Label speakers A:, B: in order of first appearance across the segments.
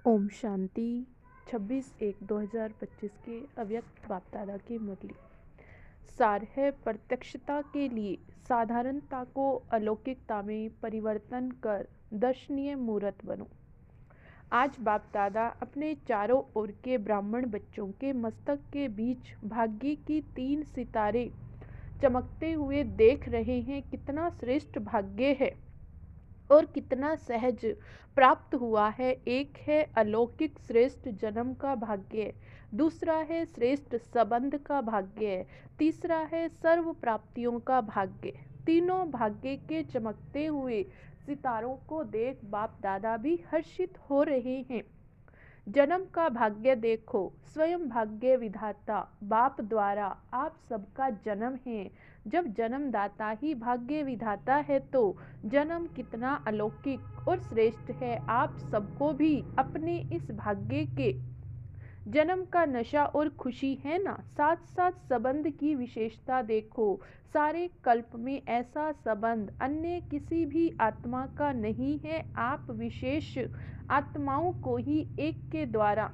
A: ओम शांति 26/1/2025 के अव्यक्त बाप दादा की मुरली। सार है प्रत्यक्षता के लिए साधारणता को अलौकिकता में परिवर्तन कर दर्शनीय मूर्त बनो। आज बाप दादा अपने चारों ओर के ब्राह्मण बच्चों के मस्तक के बीच भाग्य की 3 सितारे चमकते हुए देख रहे हैं। कितना श्रेष्ठ भाग्य है और कितना सहज प्राप्त हुआ है। एक है अलौकिक श्रेष्ठ जन्म का भाग्य, दूसरा है श्रेष्ठ संबंध का भाग्य, तीसरा है सर्व प्राप्तियों का भाग्य। तीनों भाग्य के चमकते हुए सितारों को देख बाप दादा भी हर्षित हो रहे हैं। जन्म का भाग्य देखो, स्वयं भाग्य विधाता बाप द्वारा आप सबका जन्म है। जब जन्मदाता ही भाग्य विधाता है तो जन्म कितना अलौकिक और श्रेष्ठ है। आप सबको भी अपने इस भाग्य के जन्म का नशा और खुशी है ना। साथ साथ संबंध की विशेषता देखो, सारे कल्प में ऐसा संबंध अन्य किसी भी आत्मा का नहीं है। आप विशेष आत्माओं को ही एक के द्वारा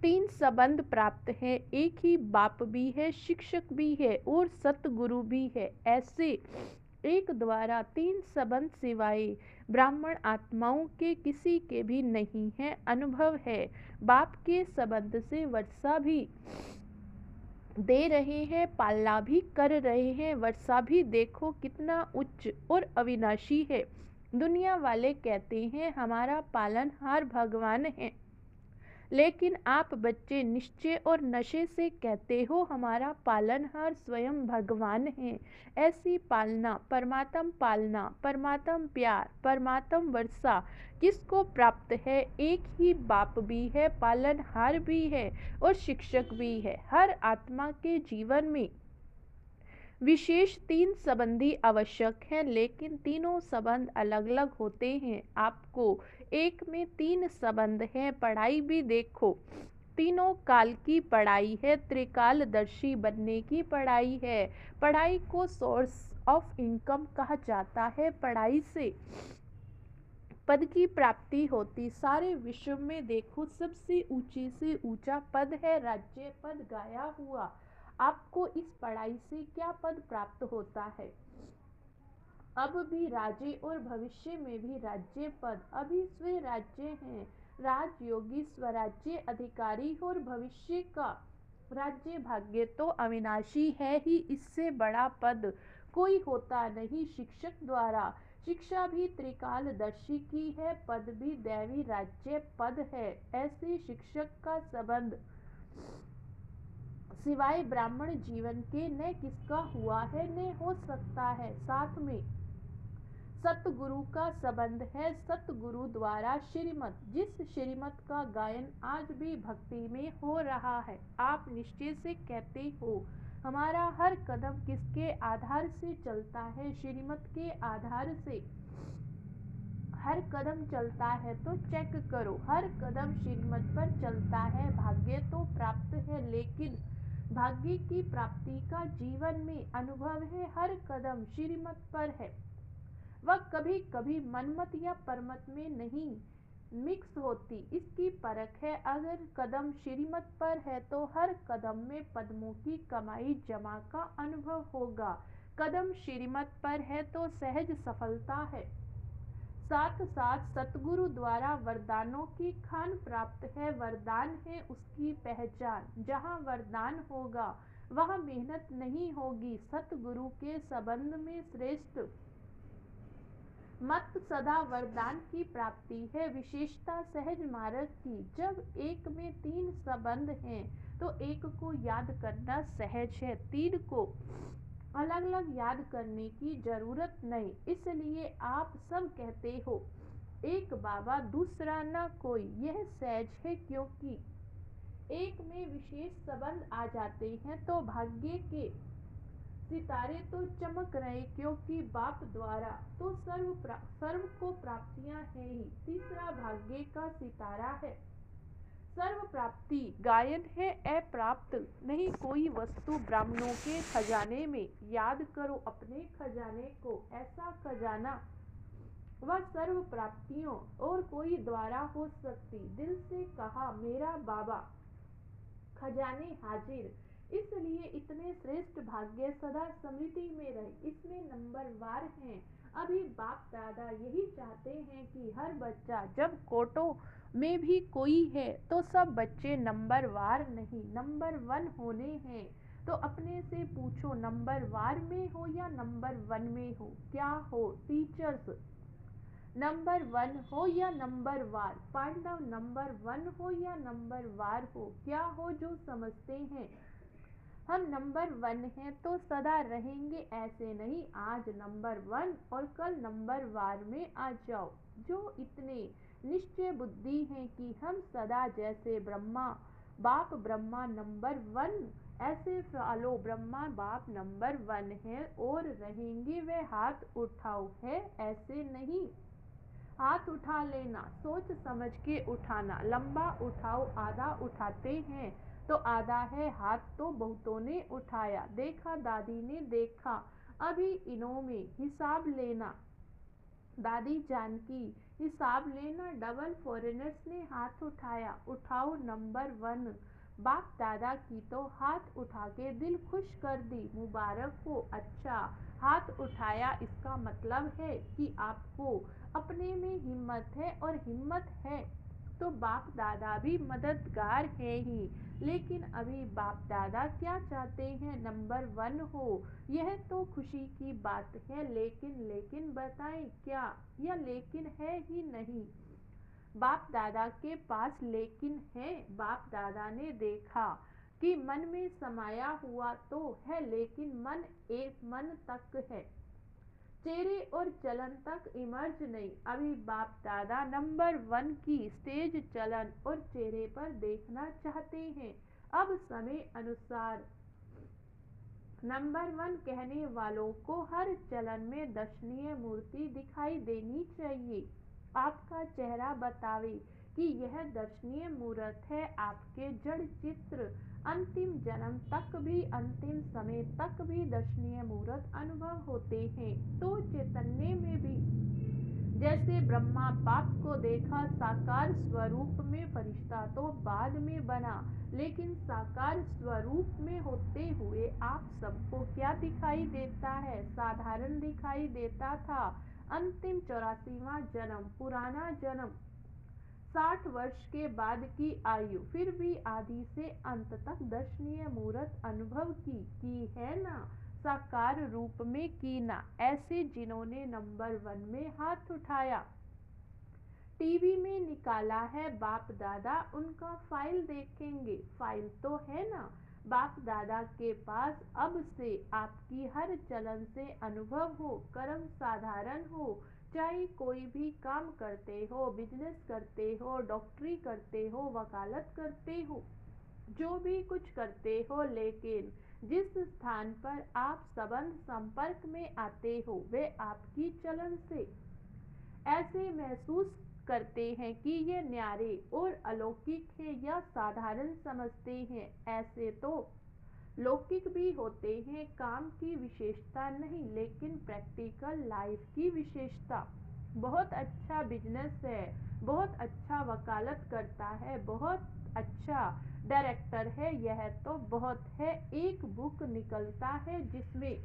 A: 3 संबंध प्राप्त है। एक ही बाप भी है, शिक्षक भी है और सतगुरु भी है। ऐसे एक द्वारा 3 संबंध सिवाय ब्राह्मण आत्माओं के किसी के भी नहीं है। अनुभव है बाप के संबंध से वर्षा भी दे रहे हैं, पालना भी कर रहे हैं। वर्षा भी देखो कितना उच्च और अविनाशी है। दुनिया वाले कहते हैं हमारा पालनहार भगवान है, लेकिन आप बच्चे निश्चय और नशे से कहते हो हमारा पालनहार स्वयं भगवान है। ऐसी पालना, परमात्म प्यार, परमात्म वर्षा किसको प्राप्त है? एक ही बाप भी है, पालनहार भी है और शिक्षक भी है। हर आत्मा के जीवन में विशेष 3 संबंधी आवश्यक हैं, लेकिन तीनों संबंध अलग अलग होते हैं। आपको एक में 3 संबंध हैं। पढ़ाई भी देखो, तीनों काल की पढ़ाई है। त्रिकालदर्शी बनने की पढ़ाई है। पढ़ाई को सोर्स ऑफ इनकम कहा जाता है। पढ़ाई से पद की प्राप्ति होती। सारे विश्व में देखो सबसे ऊंची से ऊंचा पद है राज्य पद गाया हुआ। आपको इस पढ़ाई से क्या पद प्राप्त होता है? अब भी राज्य और भविष्य में भी राज्य पद। अभी स्वराज्य हैं, राजयोगी स्वराज्य अधिकारी और भविष्य का राज्य भाग्य तो अविनाशी है ही। इससे बड़ा पद कोई होता नहीं। शिक्षक द्वारा शिक्षा भी त्रिकालदर्शी की है, पद भी दैवी राज्य पद है। ऐसे शिक्षक का संबंध सिवाय ब्राह्मण जीवन के न किसका हुआ है न हो सकता है। साथ में सतगुरु का संबंध है। सतगुरु द्वारा श्रीमत, जिस श्रीमत का गायन आज भी भक्ति में हो रहा है। आप निश्चय से कहते हो हमारा हर कदम किसके आधार से चलता है? श्रीमत के आधार से हर कदम चलता है तो चेक करो, हर कदम श्रीमत पर चलता है। भाग्य तो प्राप्त है, लेकिन भाग्य की प्राप्ति का जीवन में अनुभव है। हर कदम श्रीमत पर है, वह कभी कभी मनमत या परमत में नहीं मिक्स होती। इसकी परख है। अगर कदम श्रीमत पर है तो हर कदम में पद्मों की कमाई जमा का अनुभव होगा। कदम श्रीमत पर है तो सहज सफलता है। साथ साथ सतगुरु द्वारा वरदानों की खान प्राप्त है। वरदान है उसकी पहचान। जहाँ वरदान होगा वहाँ मेहनत नहीं होगी। सतगुरु के संबंध में श्रेष्ठ मत सदा वरदान की प्राप्ति है। विशेषता सहज मार्ग की। जब एक में 3 संबंध हैं तो एक को याद करना सहज है, 3 को अलग अलग याद करने की जरूरत नहीं। इसलिए आप सब कहते हो एक बाबा दूसरा ना कोई। यह सहज है, क्योंकि एक में विशेष संबंध आ जाते हैं तो भाग्य के सितारे तो चमक रहे, क्योंकि बाप द्वारा तो सर्व को प्राप्तियां हैं ही। तीसरा भाग्य का सितारा है। सर्व प्राप्ति गायन है, अप्राप्त नहीं कोई वस्तु ब्राह्मणों के खजाने में। याद करो अपने खजाने को, ऐसा खजाना वह सर्व प्राप्तियों और कोई द्वारा हो सकती। दिल से कहा मेरा बाबा खजाने हाजिर। इसलिए इतने श्रेष्ठ भाग्य सदा स्मृति में रहे, इसमें नंबर वार हैं। अभी बाप दादा यही चाहते हैं कि हर बच्चा, जब कोटों में भी कोई है तो सब बच्चे नंबर वार नहीं नंबर वन होने हैं। तो अपने से पूछो, नंबर वार में हो या नंबर वन में हो? क्या हो टीचर्स, नंबर वन हो या नंबर वार? पांडव नंबर वन हो या नंबर वार हो? क्या हो जो समझते हैं हम नंबर वन हैं तो सदा रहेंगे, ऐसे नहीं आज नंबर वन और कल नंबर वार में आ जाओ। जो इतने निश्चय बुद्धि हैं कि हम सदा जैसे ब्रह्मा बाप ब्रह्मा नंबर वन, ऐसे फॉलो ब्रह्मा बाप नंबर वन है और रहेंगे, वे हाथ उठाओ। है ऐसे नहीं, हाथ उठा लेना, सोच समझ के उठाना। लंबा उठाओ, आधा उठाते हैं तो आधा है हाथ तो बहुतों ने उठाया। देखा दादी ने देखा, अभी इन्हों में हिसाब लेना। दादी जानकी हिसाब लेना। डबल फॉरेनर्स ने हाथ उठाया, उठाओ नंबर वन। बाप दादा की तो हाथ उठा के दिल खुश कर दी, मुबारक हो। अच्छा हाथ उठाया, इसका मतलब है कि आपको अपने में हिम्मत है, और हिम्मत है तो बाप दादा भी मददगार है ही। लेकिन अभी बाप दादा क्या चाहते हैं? नंबर वन हो। यह तो खुशी की बात है, लेकिन बताएं क्या? या लेकिन है ही नहीं? बाप दादा के पास लेकिन है। बाप दादा ने देखा कि मन में समाया हुआ तो है, लेकिन मन एक मन तक है, चेहरे और चलन तक इमर्ज नहीं। अभी बाप दादा नंबर वन की स्टेज, चलन और चेहरे पर देखना चाहते हैं। अब समय अनुसार नंबर वन कहने वालों को हर चलन में दर्शनीय मूर्ति दिखाई देनी चाहिए। आपका चेहरा बतावे कि यह दर्शनीय मूर्त है। आपके जड़ चित्र अंतिम जन्म तक भी, अंतिम समय तक भी दर्शनीय मूर्त अनुभव होते हैं। तो चैतन्य में भी जैसे ब्रह्मा बाप को देखा साकार स्वरूप में, फरिश्ता तो बाद में बना, लेकिन साकार स्वरूप में होते हुए आप सबको क्या दिखाई देता है? साधारण दिखाई देता था। अंतिम 84वां जन्म, पुराना जन्म, 60 वर्ष के बाद की आयु, फिर भी आदि से अंत तक दर्शनीय मूर्त अनुभव की है ना? साकार रूप में की ना? ऐसे जिन्होंने नंबर वन में हाथ उठाया, टीवी में निकाला है बाप दादा, उनका फाइल देखेंगे। फाइल तो है ना बाप दादा के पास। अब से आपकी हर चलन से अनुभव हो, कर्म साधारण हो, चाहे कोई भी काम करते हो, बिजनेस करते हो, डॉक्टरी करते हो, वकालत करते हो, जो भी कुछ करते हो, लेकिन जिस स्थान पर आप संबंध संपर्क में आते हो, वे आपकी चलन से ऐसे महसूस करते हैं कि ये न्यारे और अलौकिक है, या साधारण समझते हैं। ऐसे तो लौकिक भी होते हैं, काम की विशेषता नहीं, लेकिन प्रैक्टिकल लाइफ की विशेषता। बहुत अच्छा बिजनेस है, बहुत अच्छा वकालत करता है, बहुत अच्छा डायरेक्टर है, यह तो बहुत है। एक बुक निकलता है जिसमें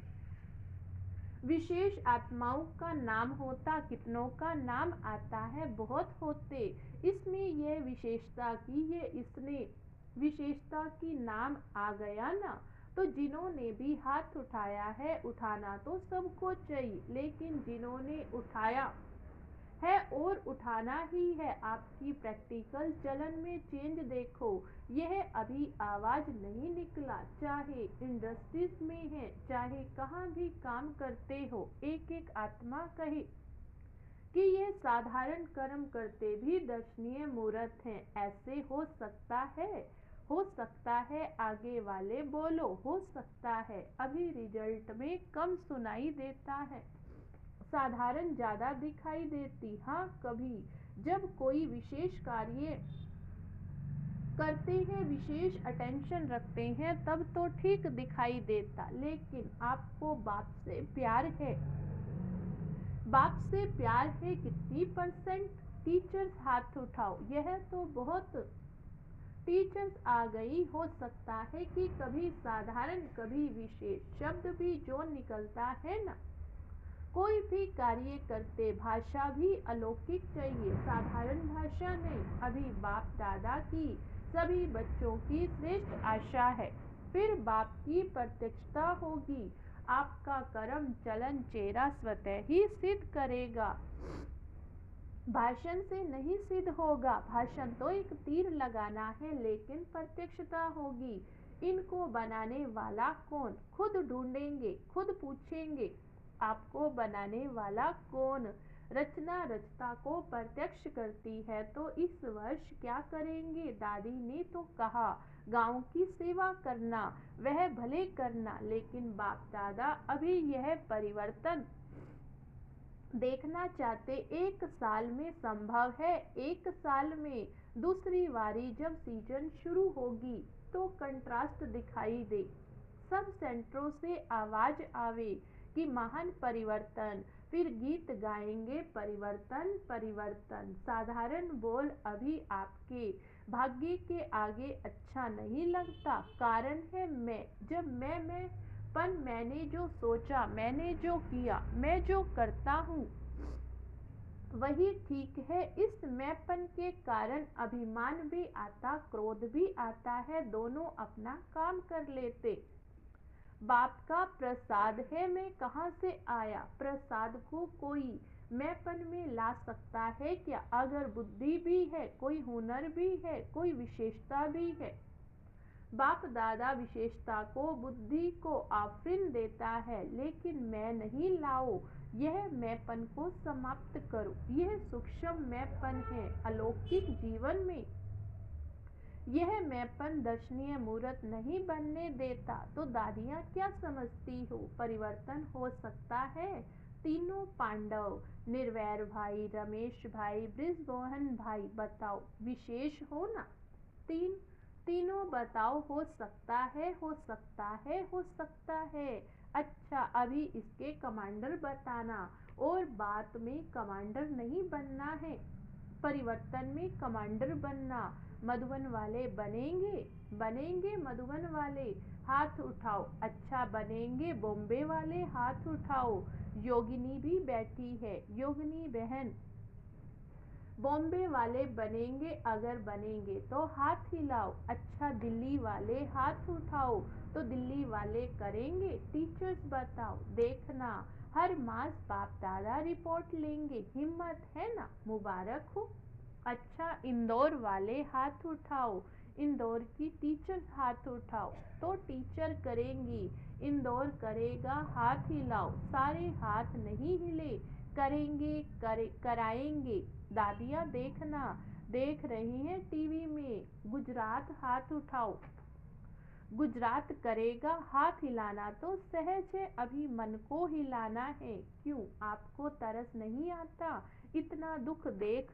A: विशेष आत्माओं का नाम होता, कितनों का नाम आता है? बहुत होते। इसमें यह विशेषता की, ये इसने विशेषता की नाम आ गया ना? तो जिन्होंने भी हाथ उठाया है, उठाना तो सबको चाहिए, लेकिन जिन्होंने उठाया है और उठाना ही है, आपकी प्रैक्टिकल चलन में चेंज देखो। यह अभी आवाज नहीं निकला, चाहे इंडस्ट्रीज में है, चाहे कहाँ भी काम करते हो, एक एक आत्मा कहे कि यह साधारण कर्म करते भी दर्शनीय मूर्त हैं। ऐसे हो सकता है? हो सकता है। आगे वाले बोलो, हो सकता है। अभी रिजल्ट में कम सुनाई देता है, साधारण ज्यादा दिखाई देती। हाँ, कभी जब कोई विशेष कार्य करते हैं, विशेष अटेंशन रखते हैं, तब तो ठीक दिखाई देता। लेकिन आपको बाप से प्यार है, बाप से प्यार है कितनी %? टीचर्स हाथ उठाओ। यह तो बहुत टीचर्स आ गई। हो सकता है कि कभी साधारण कभी विशेष शब्द भी जो निकलता है ना, कोई भी कार्य करते भाषा भी अलौकिक चाहिए, साधारण भाषा नहीं। अभी बाप दादा की सभी बच्चों की श्रेष्ठ आशा है, फिर बाप की प्रत्यक्षता होगी। आपका कर्म चलन चेहरा स्वतः ही सिद्ध करेगा, भाषण से नहीं सिद्ध होगा। भाषण तो एक तीर लगाना है, लेकिन प्रत्यक्षता होगी। इनको बनाने वाला कौन? खुद ढूंढेंगे, खुद पूछेंगे, आपको बनाने वाला कौन? रचना रचता को प्रत्यक्ष करती है। तो इस वर्ष क्या करेंगे? दादी ने तो कहा गांव की सेवा करना, वह भले करना, लेकिन बाप दादा अभी यह परिवर्तन देखना चाहते। 1 साल में संभव है, 1 साल में। दूसरी बारी जब सीजन शुरू होगी तो कंट्रास्ट दिखाई दे, सब सेंटरों से आवाज आवे कि महान परिवर्तन। फिर गीत गाएंगे परिवर्तन परिवर्तन। साधारण बोल अभी आपके भाग्य के आगे अच्छा नहीं लगता। कारण है मैं। जब मैं पन, मैंने जो सोचा, मैंने जो किया, मैं जो करता हूँ वही ठीक है। इस मैंपन के कारण अभिमान भी आता, क्रोध भी आता है, दोनों अपना काम कर लेते। बाप का प्रसाद है, मैं कहाँ से आया? प्रसाद को कोई मैंपन में ला सकता है क्या? अगर बुद्धि भी है, कोई हुनर भी है, कोई विशेषता भी है। बाप दादा विशेषता को, बुद्धि को आफरीन देता है, लेकिन मैं नहीं लाओ। यह मैंपन को समाप्त करो। यह सूक्ष्म मैंपन है अलौकिक जीवन में। यह मैंपन दर्शनीय मूर्त नहीं बनने देता। तो दादियाँ क्या समझती हो? परिवर्तन हो सकता है। तीनों पांडव, निर्वैर भाई, रमेश भाई, बृजमोहन भाई, बताओ विशेष हो ना? तीनों बताओ। हो सकता है, हो सकता है, हो सकता है। अच्छा, अभी इसके कमांडर बताना। और बात में कमांडर नहीं बनना है, परिवर्तन में कमांडर बनना। मधुबन वाले बनेंगे? बनेंगे मधुबन वाले? हाथ उठाओ। अच्छा, बनेंगे बॉम्बे वाले? हाथ उठाओ। योगिनी भी बैठी है। योगिनी बहन, बॉम्बे वाले बनेंगे? अगर बनेंगे तो हाथ हिलाओ। अच्छा, दिल्ली वाले? हाथ उठाओ। तो दिल्ली वाले करेंगे? टीचर्स बताओ। देखना, हर मास बाप दादा रिपोर्ट लेंगे। हिम्मत है ना? मुबारक हो। अच्छा, इंदौर वाले हाथ उठाओ। इंदौर की टीचर्स हाथ उठाओ। तो टीचर करेंगी, इंदौर करेगा? हाथ हिलाओ। सारे हाथ नहीं हिले, करेंगे, कराएंगे। दादियाँ देखना, देख रही हैं टीवी में। गुजरात हाथ उठाओ। गुजरात करेगा? हाथ हिलाना तो सहज है, अभी मन को हिलाना है। क्यों, आपको तरस नहीं आता? इतना दुख देख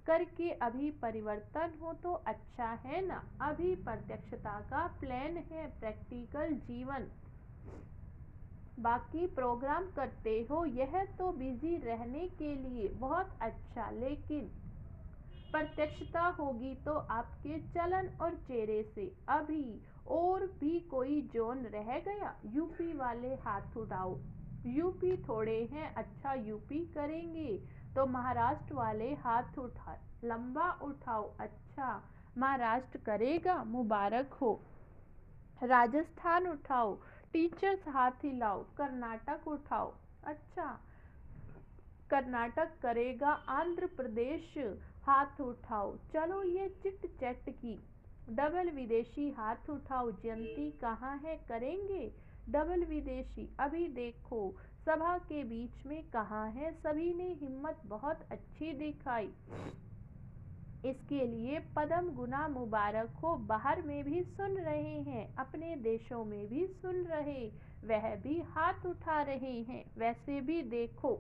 A: करके अभी परिवर्तन हो तो अच्छा है ना? अभी प्रत्यक्षता का प्लान है, प्रैक्टिकल जीवन। बाकी प्रोग्राम करते हो, यह तो बिजी रहने के लिए बहुत अच्छा, लेकिन प्रत्यक्षता होगी तो आपके चलन और चेहरे से। अभी और भी कोई जोन रह गया? यूपी वाले हाथ उठाओ। यूपी थोड़े हैं। अच्छा, यूपी करेंगे? तो महाराष्ट्र वाले हाथ उठा, लंबा उठाओ। अच्छा, महाराष्ट्र करेगा? मुबारक हो। राजस्थान उठाओ। टीचर्स हाथ हिलाओ। कर्नाटक उठाओ। अच्छा, कर्नाटक करेगा? आंध्र प्रदेश हाथ उठाओ। चलो, ये चिट चैट की। डबल विदेशी हाथ उठाओ। जयंती कहाँ है? करेंगे? डबल विदेशी अभी देखो सभा के बीच में कहाँ है? सभी ने हिम्मत बहुत अच्छी दिखाई। इसके लिए पदम गुना मुबारक हो। बाहर में भी सुन रहे हैं, अपने देशों में भी सुन रहे, वह भी हाथ उठा रहे हैं। वैसे भी देखो,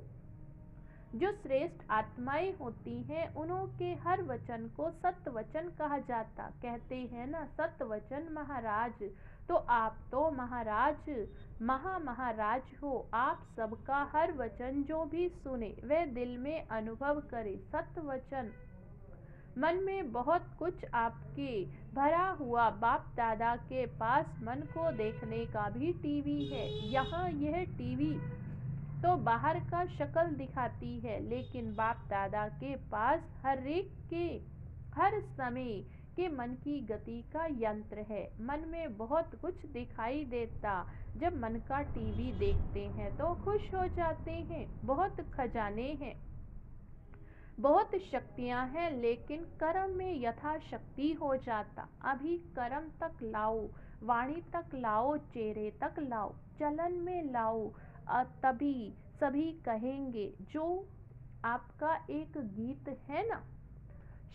A: जो श्रेष्ठ आत्माएं होती हैं उनके हर वचन को सत्य वचन कहा जाता। कहते हैं ना, सत्य वचन महाराज। तो आप तो महाराज महाराज हो आप सबका हर वचन जो भी सुने वह दिल में अनुभव करे सत्य वचन। मन में बहुत कुछ आपके भरा हुआ, बाप दादा के पास मन को देखने का भी टीवी है। यहाँ यह टीवी तो बाहर का शक्ल दिखाती है, लेकिन बाप दादा के पास हर एक के हर समय के मन की गति का यंत्र है। मन में बहुत कुछ दिखाई देता, जब मन का टीवी देखते हैं तो खुश हो जाते हैं। बहुत खजाने हैं, बहुत शक्तियां हैं, लेकिन कर्म में यथाशक्ति हो जाता। अभी कर्म तक लाओ, वाणी तक लाओ, चेहरे तक लाओ, चलन में लाओ, तभी सभी कहेंगे। जो आपका एक गीत है ना,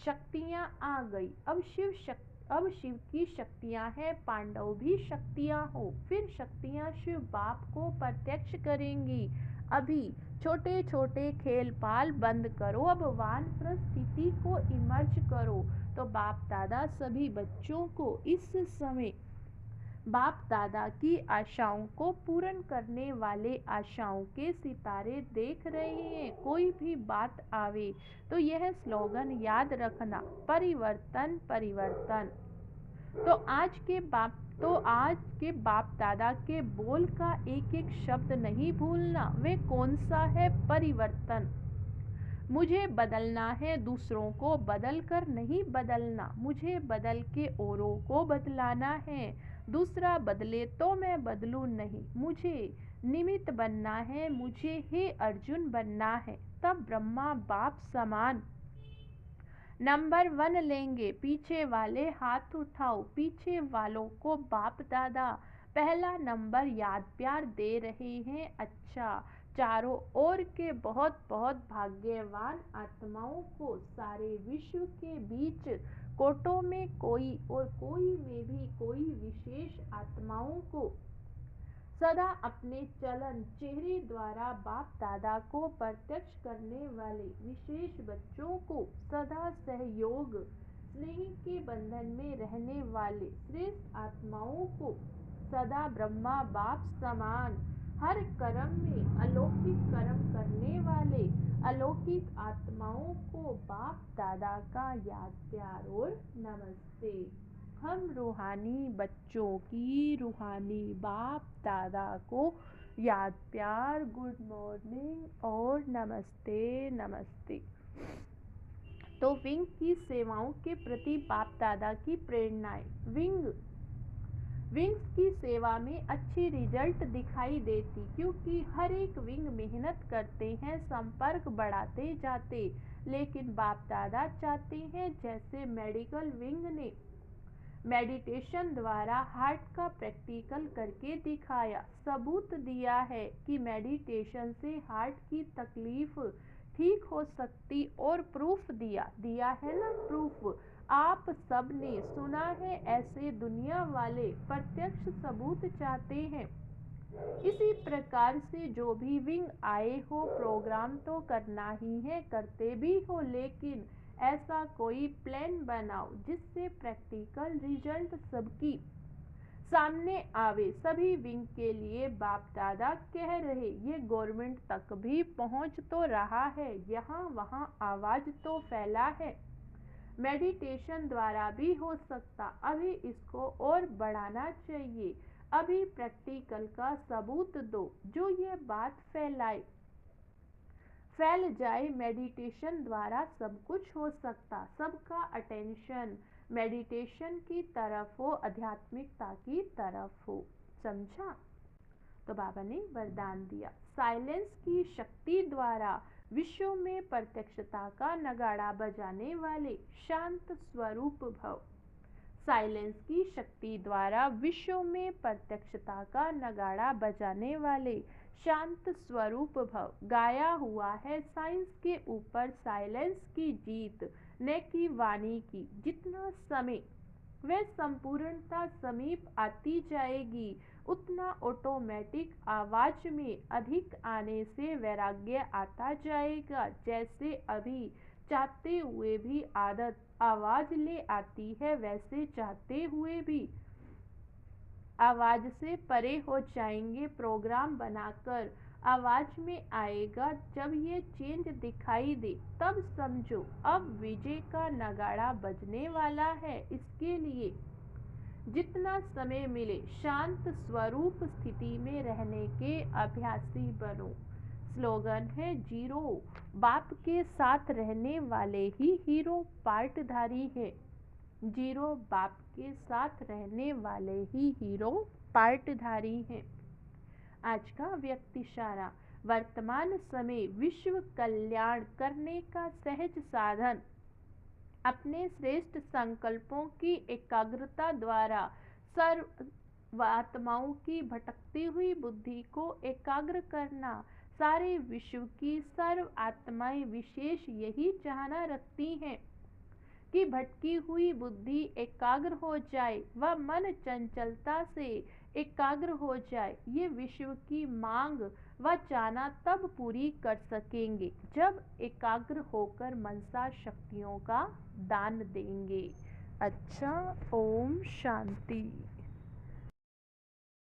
A: शक्तियां आ गई, अब शिव की शक्तियां हैं, पांडव भी शक्तियां हो। फिर शक्तियां शिव बाप को प्रत्यक्ष करेंगी। अभी छोटे छोटे खेल पाल बंद करो, अब वानप्रस्थ स्थिति को इमर्ज करो। तो बाप दादा सभी बच्चों को इस समय बाप दादा की आशाओं को पूर्ण करने वाले आशाओं के सितारे देख रहे हैं। कोई भी बात आवे तो यह स्लोगन याद रखना, परिवर्तन परिवर्तन। तो आज के बाप दादा के बोल का एक एक शब्द नहीं भूलना। वे कौन सा है? परिवर्तन। मुझे बदलना है, दूसरों को बदल कर नहीं बदलना। मुझे बदल के औरों को बदलाना है, दूसरा बदले तो मैं बदलूं नहीं। मुझे निमित्त बनना है, मुझे हे अर्जुन बनना है, तब ब्रह्मा बाप समान नंबर 1 लेंगे। पीछे वाले हाथ उठाओ, पीछे वालों को बाप दादा पहला नंबर याद प्यार दे रहे हैं। अच्छा, चारों ओर के बहुत बहुत भाग्यवान आत्माओं को, सारे विश्व के बीच कोटों में कोई और कोई में भी कोई विशेष आत्माओं को सदा अपने चलन चेहरे द्वारा बाप दादा को प्रत्यक्ष करने वाले विशेष बच्चों को, सदा सहयोग स्नेह के बंधन में रहने वाले श्रेष्ठ आत्माओं को, सदा ब्रह्मा बाप समान हर कर्म में अलौकिक कर्म करने वाले अलौकिक आत्माओं को बाप दादा का याद प्यार और नमस्ते। हम रूहानी बच्चों की रूहानी बाप दादा को याद प्यार, गुड मॉर्निंग और नमस्ते नमस्ते। तो विंग की सेवाओं के प्रति बाप दादा की प्रेरणाएं। विंग्स की सेवा में अच्छी रिजल्ट दिखाई देती, क्योंकि हर एक विंग मेहनत करते हैं, संपर्क बढ़ाते जाते। लेकिन बाप दादा चाहते हैं, जैसे मेडिकल विंग ने मेडिटेशन द्वारा हार्ट का प्रैक्टिकल करके दिखाया, सबूत दिया है कि मेडिटेशन से हार्ट की तकलीफ ठीक हो सकती, और प्रूफ दिया है ना, प्रूफ आप सब ने सुना है। ऐसे दुनिया वाले प्रत्यक्ष सबूत चाहते हैं। इसी प्रकार से जो भी विंग आए हो, प्रोग्राम तो करना ही है, करते भी हो, लेकिन ऐसा कोई प्लान बनाओ जिससे प्रैक्टिकल रिजल्ट सबकी सामने आवे। सभी विंग के लिए बाप दादा कह रहे, ये गवर्नमेंट तक भी पहुंच तो रहा है, यहाँ वहाँ आवाज तो फैला है, मेडिटेशन द्वारा भी हो सकता, अभी इसको और बढ़ाना चाहिए। अभी प्रैक्टिकल का सबूत दो, जो ये बात फैल जाए। मेडिटेशन द्वारा सब कुछ हो सकता, सबका अटेंशन मेडिटेशन की तरफ हो, आध्यात्मिकता की तरफ हो। समझा? तो बाबा ने वरदान दिया, साइलेंस की शक्ति द्वारा विश्व में प्रत्यक्षता का नगाड़ा बजाने वाले शांत स्वरूप भव। साइलेंस की शक्ति द्वारा विश्व में प्रत्यक्षता का नगाड़ा बजाने वाले शांत स्वरूप भव। गाया हुआ है, साइंस के ऊपर साइलेंस की जीत, न कि वाणी की। जितना समय वह संपूर्णता समीप आती जाएगी, उतना ऑटोमेटिक आवाज में अधिक आने से वैराग्य आता जाएगा। जैसे अभी चाहते हुए भी आदत आवाज ले आती है, वैसे चाहते हुए भी आवाज़ से परे हो जाएंगे। प्रोग्राम बनाकर आवाज़ में आएगा। जब ये चेंज दिखाई दे तब समझो अब विजय का नगाड़ा बजने वाला है। इसके लिए जितना समय मिले शांत स्वरूप स्थिति में रहने के अभ्यासी बनो। स्लोगन है जीरो। बाप के साथ रहने वाले ही हीरो पार्टधारी है। जीरो बाप के साथ रहने वाले ही हीरो पार्टधारी हैं। आज का व्यक्तिशारा। वर्तमान समय विश्व कल्याण करने का सहज साधन अपने श्रेष्ठ संकल्पों की एकाग्रता द्वारा सर्वात्माओं की भटकती हुई बुद्धि को एकाग्र करना। सारे विश्व की सर्व आत्माएं विशेष यही चाहना रखती हैं कि भटकी हुई बुद्धि एकाग्र हो जाए व मन चंचलता से एकाग्र हो जाए। ये विश्व की मांग व चाहना तब पूरी कर सकेंगे जब एकाग्र होकर मनसा शक्तियों का दान देंगे। अच्छा, ओम शांति।